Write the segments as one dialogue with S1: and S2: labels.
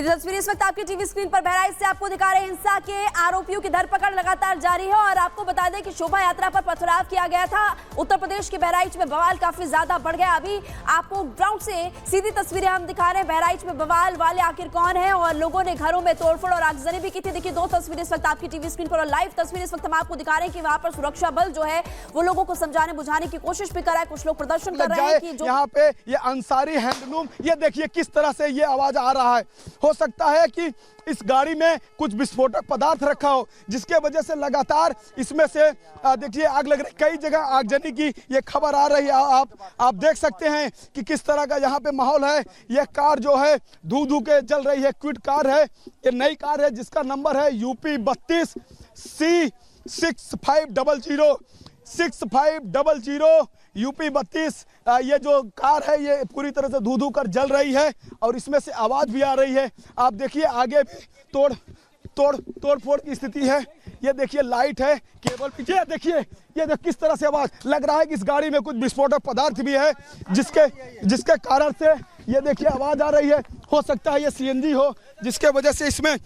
S1: सीधी तस्वीरें इस वक्त आपकी टीवी स्क्रीन पर बहराइच से आपको दिखा रहे हैं। हिंसा के आरोपियों की धरपकड़ लगातार जारी है और आपको बता दें कि शोभा यात्रा पर पथराव किया गया था। उत्तर प्रदेश के बहराइच में बवाल काफी ज्यादा बढ़ गया। अभी आपको ग्राउंड से सीधी तस्वीरें हम दिखा रहे हैं। बहराइच में बवाल वाले आखिर कौन है और लोगों ने घरों में तोड़फोड़ और आगजनी भी की थी। देखिए दो तस्वीरें इस वक्त आपकी टीवी स्क्रीन पर और लाइव तस्वीरें इस वक्त हम आपको दिखा रहे हैं कि वहां पर सुरक्षा बल जो है वो लोगों को समझाने बुझाने की कोशिश भी कर रहा है। कुछ लोग प्रदर्शन कर रहे हैं कि जो
S2: यहाँ पे ये अंसारी हैंडलूम, ये देखिए किस तरह से ये आवाज आ रहा है। हो सकता है कि इस गाड़ी में कुछ विस्फोटक पदार्थ रखा हो जिसके वजह से लगातार इसमें से देखिए आग लग रही। कई जगह आगजनी की ये खबर आ रही है। आप देख सकते हैं कि किस तरह का यहाँ पे माहौल है। ये कार जो है धू धू के जल रही है। क्विड कार है, ये नई कार है जिसका नंबर है UP 32 C6500 UP 32। ये जो कार है ये पूरी तरह से धू धू कर जल रही है और इसमें से आवाज भी आ रही है। आप देखिए आगे भी तोड़ फोड़ की स्थिति है। ये देखिए लाइट है, केबल पीछे देखिए, ये किस तरह से आवाज लग रहा है कि इस गाड़ी में कुछ विस्फोटक पदार्थ भी है जिसके कारण से ये देखिए आवाज आ रही है। हो सकता है ये CNG हो जिसके वजह से इसमें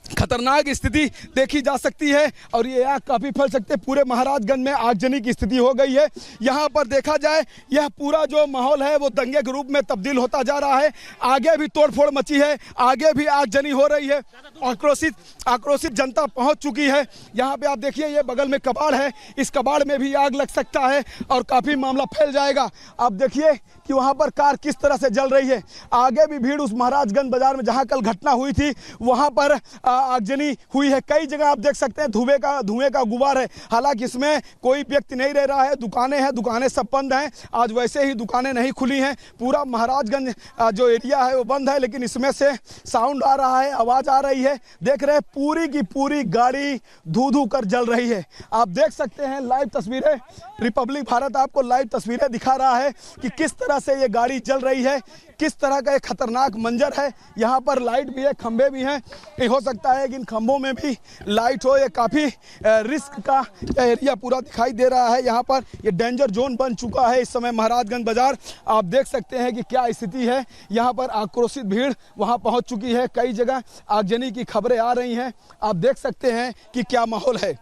S2: खतरनाक स्थिति देखी जा सकती है और ये आग काफी फैल सकते हैं। पूरे महाराजगंज में आगजनी की स्थिति हो गई है। यहाँ पर देखा जाए यह पूरा जो माहौल है वो दंगे के रूप में तब्दील होता जा रहा है। आगे भी तोड़फोड़ मची है, आगे भी आगजनी हो रही है। आक्रोशित जनता पहुंच चुकी है। यहाँ पे आप देखिए ये बगल में कबाड़ है, इस कबाड़ में भी आग लग सकता है और काफी मामला फैल जाएगा। आप देखिए कि वहाँ पर कार किस तरह से जल रही है। आगे भी भीड़ उस महाराजगंज बाजार में जहाँ कल घटना हुई थी वहाँ पर आगजनी हुई है। कई जगह आप देख सकते हैं धुएं का गुबार है। हालांकि इसमें कोई व्यक्ति नहीं रह रहा है। दुकानें हैं, दुकानें सब बंद हैं। आज वैसे ही दुकानें नहीं खुली हैं। पूरा महाराजगंज जो एरिया है वो बंद है, लेकिन इसमें से साउंड आ रहा है, आवाज आ रही है। देख रहे हैं पूरी की पूरी गाड़ी धू धू कर जल रही है। आप देख सकते हैं लाइव तस्वीरें, रिपब्लिक भारत आपको लाइव तस्वीरें दिखा रहा है कि किस तरह से ये गाड़ी जल रही है, किस तरह का एक खतरनाक मंजर है। यहाँ पर लाइट भी है, खंभे भी हैं। ये हो सकता है कि इन खंभों में भी लाइट हो। ये काफ़ी रिस्क का एरिया पूरा दिखाई दे रहा है। यहाँ पर ये डेंजर जोन बन चुका है इस समय महाराजगंज बाजार। आप देख सकते हैं कि क्या स्थिति है। यहाँ पर आक्रोशित भीड़ वहाँ पहुँच चुकी है। कई जगह आगजनी की खबरें आ रही हैं। आप देख सकते हैं कि क्या माहौल है।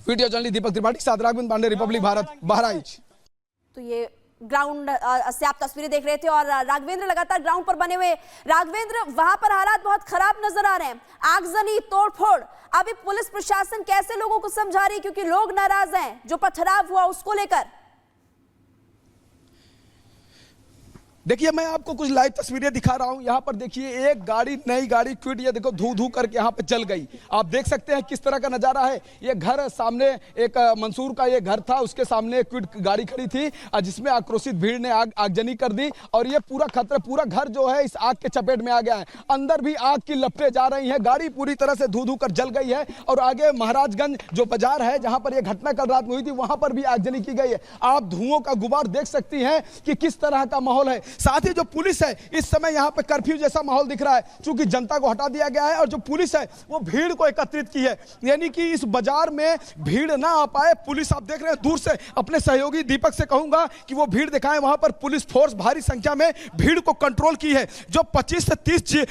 S2: वीडियो जर्नलिस्ट दीपक त्रिपाठी साथ राघवेंद्र पांडे, रिपब्लिक भारत, बहराइच।
S1: तो ये ग्राउंड से आप तस्वीरें देख रहे थे और राघवेंद्र लगातार ग्राउंड पर बने हुए। राघवेंद्र, वहां पर हालात बहुत खराब नजर आ रहे हैं, आगजनी, तोड़फोड़। अभी पुलिस प्रशासन कैसे लोगों को समझा रही है, क्योंकि लोग नाराज हैं जो पथराव हुआ उसको लेकर?
S2: देखिए मैं आपको कुछ लाइव तस्वीरें दिखा रहा हूं। यहाँ पर देखिए एक गाड़ी, नई गाड़ी क्विड, ये देखो धू धू करके यहाँ पे जल गई। आप देख सकते हैं किस तरह का नजारा है। ये घर सामने एक मंसूर का ये घर था, उसके सामने क्विड गाड़ी खड़ी थी जिसमें आक्रोशित भीड़ ने आगजनी कर दी और ये पूरा खतरा, पूरा घर जो है इस आग के चपेट में आ गया है। अंदर भी आग की लपटें जा रही है। गाड़ी पूरी तरह से धू धू कर जल गई है और आगे महाराजगंज जो बाजार है जहां पर यह घटना कल रात में हुई थी वहां पर भी आगजनी की गई है। आप धुओं का गुबार देख सकती हैं कि किस तरह का माहौल है। साथ ही जो पुलिस है इस समय यहाँ पे कर्फ्यू जैसा माहौल दिख रहा है, क्योंकि जनता को हटा दिया गया है और जो पुलिस है वो भीड़ को एकत्रित की है, यानी कि इस बाजार में भीड़ ना आ पाए। पुलिस आप देख रहे हैं दूर से, अपने सहयोगी दीपक से कहूंगा कि वो भीड़ दिखाएं। वहां पर पुलिस फोर्स भारी संख्या में भीड़ को कंट्रोल की है। जो 25 से 30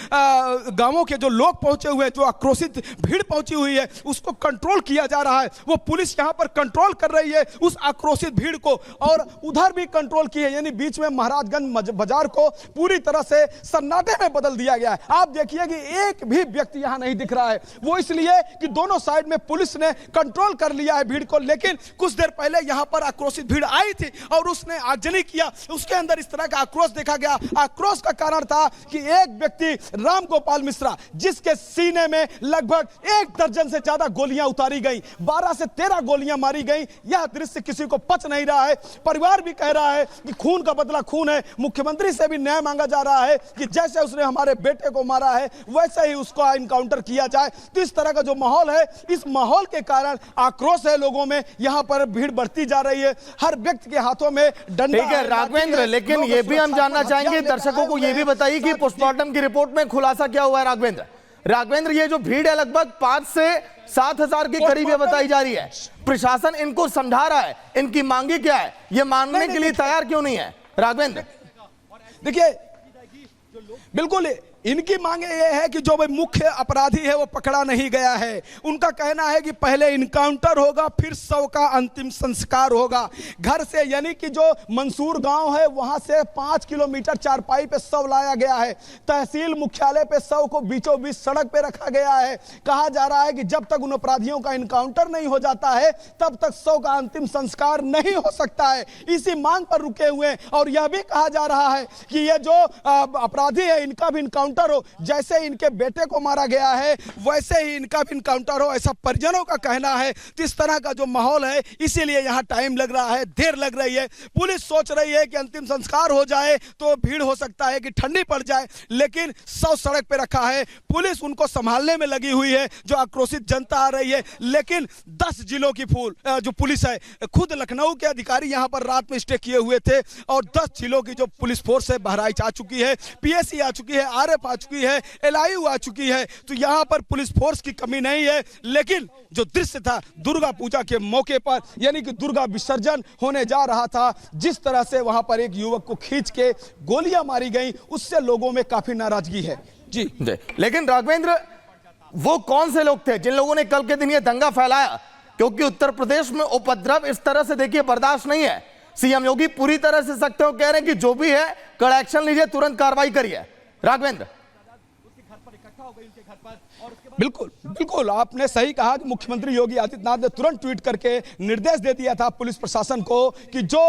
S2: गांवों के जो लोग पहुंचे हुए, जो आक्रोशित भीड़ पहुंची हुई है, उसको कंट्रोल किया जा रहा है। वो पुलिस यहाँ पर कंट्रोल कर रही है उस आक्रोशित भीड़ को और उधर भी कंट्रोल की है, यानी बीच में महाराजगंज बाजार को पूरी तरह से सन्नाटे में बदल दिया गया है। आप देखिए कि एक भी व्यक्ति यहां नहीं दिख रहा है। वो इसलिए कि दोनों साइड में पुलिस ने कंट्रोल कर लिया है भीड़ को। लेकिन कुछ देर पहले यहां पर आक्रोशित भीड़ आई थी और उसने आगजनी किया, उसके अंदर इस तरह का आक्रोश देखा गया। आक्रोश का कारण था कि एक व्यक्ति रामगोपाल मिश्रा, जिसके सीने में लगभग 1 दर्जन से ज्यादा गोलियां उतारी गई, 12 से 13 गोलियां मारी गई। यह दृश्य किसी को पच नहीं रहा है। परिवार भी कह रहा है कि खून का बदला खून है। मुख्यमंत्री से भी न्याय मांगा जा रहा है कि जैसे उसने हमारे बेटे को मारा है वैसे ही उसको इनकाउंटर किया जाए। तो इस तरह का जो माहौल है, इस माहौल के कारण आक्रोश है लोगों में। यहां पर भीड़ बढ़ती जा रही है। हर व्यक्ति के हाथों में डंडा।
S3: ठीक है राघवेंद्र, लेकिन ये भी हम जानना चाहेंगे, दर्शकों को ये भी बताइए कि पोस्टमार्टम की रिपोर्ट में खुलासा क्या हुआ है। राघवेंद्र, ये जो भीड़ है लगभग 5 से 7 हजार के करीब ये बताई जा रही है। प्रशासन इनको समझा रहा है, इनकी मांगी क्या है, ये मानने के लिए तैयार क्यों नहीं है? राघवेंद्र
S2: देखिए बिल्कुल इनकी मांगे ये है कि जो भाई मुख्य अपराधी है वो पकड़ा नहीं गया है। उनका कहना है कि पहले इनकाउंटर होगा, फिर शव का अंतिम संस्कार होगा। घर से यानी कि जो मंसूर गांव है वहां से 5 किलोमीटर चारपाई पे शव लाया गया है। तहसील मुख्यालय पे शव को बीचों बीच सड़क पे रखा गया है। कहा जा रहा है कि जब तक उन अपराधियों का इनकाउंटर नहीं हो जाता है तब तक शव का अंतिम संस्कार नहीं हो सकता है। इसी मांग पर रुके हुए हैं। और यह भी कहा जा रहा है कि ये जो अपराधी है इनका भी इनकाउंटर हो, जैसे इनके बेटे को मारा गया है वैसे ही इनका भी इनकाउंटर हो, ऐसा परिजनों का कहना है। तो इस तरह का जो माहौल है इसीलिए यहां टाइम लग रहा है, देर लग रही है। पुलिस सोच रही है कि अंतिम संस्कार हो जाए तो भीड़ हो सकता है कि ठंडी पड़ जाए, लेकिन शव सड़क पे रखा है। पुलिस उनको संभालने में लगी हुई है। जो आक्रोशित जनता आ रही है, लेकिन 10 जिलों की जो पुलिस है, खुद लखनऊ के अधिकारी यहां पर रात में स्टे किए हुए थे और 10 जिलों की जो पुलिस फोर्स है बहराइच आ चुकी है, पीएसी आ चुकी है, आरएफ आ चुकी है, एलआईयू आ चुकी है। तो यहां पर पुलिस फोर्स की कमी नहीं है। लेकिन जो दृश्य था दुर्गा पूजा के मौके पर, यानी कि दुर्गा विसर्जन होने जा रहा था, जिस तरह से वहां पर एक युवक को खींच के गोलियां मारी गई, उससे लोगों में काफी नाराजगी है। जी
S3: लेकिन राघवेंद्र, वो कौन से लोग थे जिन लोगों ने कल के दिन ये दंगा फैलाया? क्योंकि उत्तर प्रदेश में उपद्रव इस तरह से देखिए बर्दाश्त नहीं है। सीएम योगी पूरी तरह से सख्त हो कह रहे हैं कि जो भी है कड़ा एक्शन लीजिए, तुरंत कार्रवाई करिए। राघवेंद्र,
S2: बिल्कुल बिल्कुल आपने सही कहा कि मुख्यमंत्री योगी आदित्यनाथ ने तुरंत ट्वीट करके निर्देश दे दिया था पुलिस प्रशासन को कि जो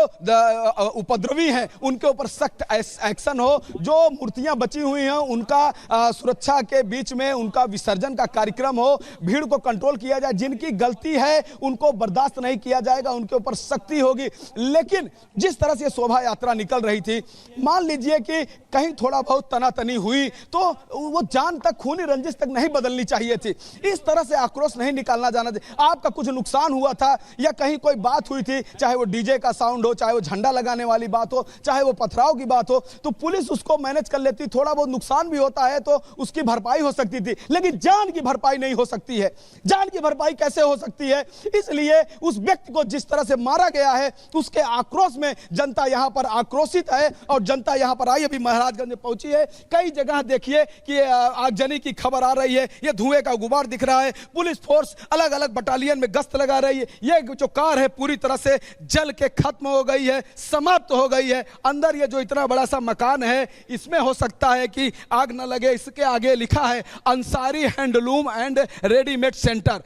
S2: उपद्रवी हैं उनके ऊपर सख्त एक्शन हो। जो मूर्तियां बची हुई हैं उनका सुरक्षा के बीच में उनका विसर्जन का कार्यक्रम हो, भीड़ को कंट्रोल किया जाए। जिनकी गलती है उनको बर्दाश्त नहीं किया जाएगा, उनके ऊपर सख्ती होगी। लेकिन जिस तरह से शोभा यात्रा निकल रही थी, मान लीजिए कि कहीं थोड़ा बहुत तनातनी हुई तो वो जान तक, खूनी रंजिश तक नहीं बदलनी चाहिए थी। इस तरह से आक्रोश नहीं निकालना जाना चाहिए। आपका कुछ नुकसान हुआ था या कहीं कोई बात हुई थी, चाहे वो डीजे का साउंड हो, चाहे वो झंडा लगाने वाली बात हो, चाहे वो पथराव की बात हो, तो पुलिस उसको मैनेज कर लेती। थोड़ा बहुत नुकसान भी होता है तो उसकी भरपाई हो सकती थी, लेकिन जान की भरपाई नहीं हो सकती है। जान की भरपाई कैसे हो सकती है? इसलिए उस व्यक्ति को जिस तरह से मारा गया है उसके आक्रोश में जनता यहां पर आक्रोशित है और जनता यहां पर आई, अभी महाराजगंज में पहुंची है। कई जगह देखिए कि आगजनी की खबर आ रही है, ये धुएं का गुबार दिख रहा है। पुलिस फोर्स अलग अलग बटालियन में गश्त लगा रही है। ये जो कार है पूरी तरह से जल के खत्म हो गई है, समाप्त हो गई है। अंदर ये जो इतना बड़ा सा मकान है इसमें हो सकता है कि आग न लगे। इसके आगे लिखा है Ansari handloom and readymade centre,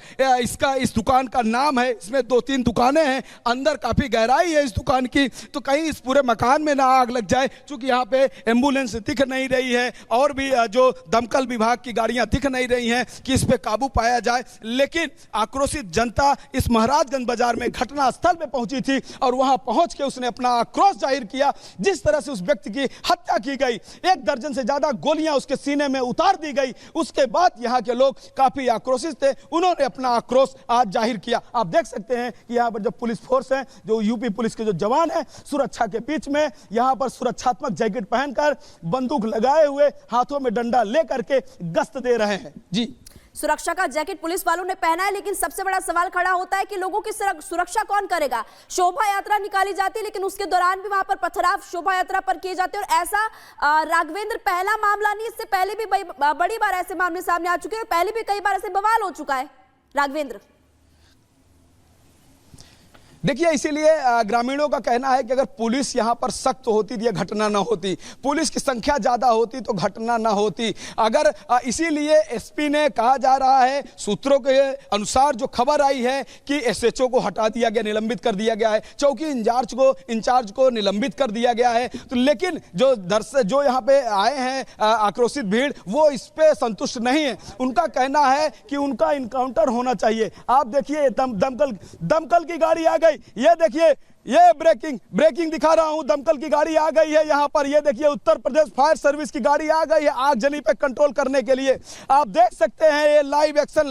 S2: इस दुकान का नाम है। इसमें 2-3 दुकानें हैं, अंदर काफी गहराई है इस दुकान की, तो कहीं इस पूरे मकान में ना आग लग जाए। क्योंकि यहाँ पे एम्बुलेंस दिख नहीं रही है और भी जो दमकल विभाग की गाड़ियां दिख नहीं रही हैं कि इस पे काबू पाया जाए। लेकिन आक्रोशित जनता इस महाराजगंज बाजार में घटना स्थल पे पहुंची थी और वहां पहुंच के उसने अपना आक्रोश जाहिर किया। जिस तरह से उस व्यक्ति की हत्या की गई, 1 दर्जन से ज्यादा गोलियां उसके सीने में उतार दी गई, उसके बाद यहां के लोग काफी आक्रोशित थे। उन्होंने अपना आक्रोश आज जाहिर किया। आप देख सकते हैं कि यहां पर जो पुलिस फोर्स है, जो यूपी पुलिस के जो जवान है, सुरक्षा के बीच में यहां पर सुरक्षात्मक जैकेट पहनकर, बंदूक लगाए हुए, हाथों में डंडा लेकर के गश्त दे रहे हैं। जी,
S1: सुरक्षा का जैकेट पुलिस वालों ने पहना है, लेकिन सबसे बड़ा सवाल खड़ा होता है कि लोगों की सुरक्षा कौन करेगा? शोभा यात्रा निकाली जाती है, लेकिन उसके दौरान भी वहां पर पथराव शोभा यात्रा पर किए जाते हैं। और ऐसा राघवेंद्र पहला मामला नहीं, इससे पहले भी बड़ी बार ऐसे मामले सामने आ चुके हैं और पहले भी कई बार ऐसे बवाल हो चुका है। राघवेंद्र,
S2: देखिए, इसीलिए ग्रामीणों का कहना है कि अगर पुलिस यहां पर सख्त होती तो यह घटना ना होती, पुलिस की संख्या ज्यादा होती तो घटना ना होती। अगर इसीलिए एसपी ने कहा जा रहा है, सूत्रों के अनुसार जो खबर आई है कि एसएचओ को हटा दिया गया, निलंबित कर दिया गया है, चौकी इंचार्ज को निलंबित कर दिया गया है। तो लेकिन जो यहाँ पे आए हैं आक्रोशित भीड़, वो इस पे संतुष्ट नहीं है। उनका कहना है कि उनका इनकाउंटर होना चाहिए। आप देखिए, दमकल की गाड़ी आ गई, ये देखिए, ये ब्रेकिंग दिखा रहा हूं, दमकल की गाड़ी आ गई है यहां पर। ये देखिए, उत्तर प्रदेश फायर सर्विस की गाड़ी आ गई है आगजनी पे कंट्रोल करने के लिए। आप देख सकते हैं ये लाइव एक्शन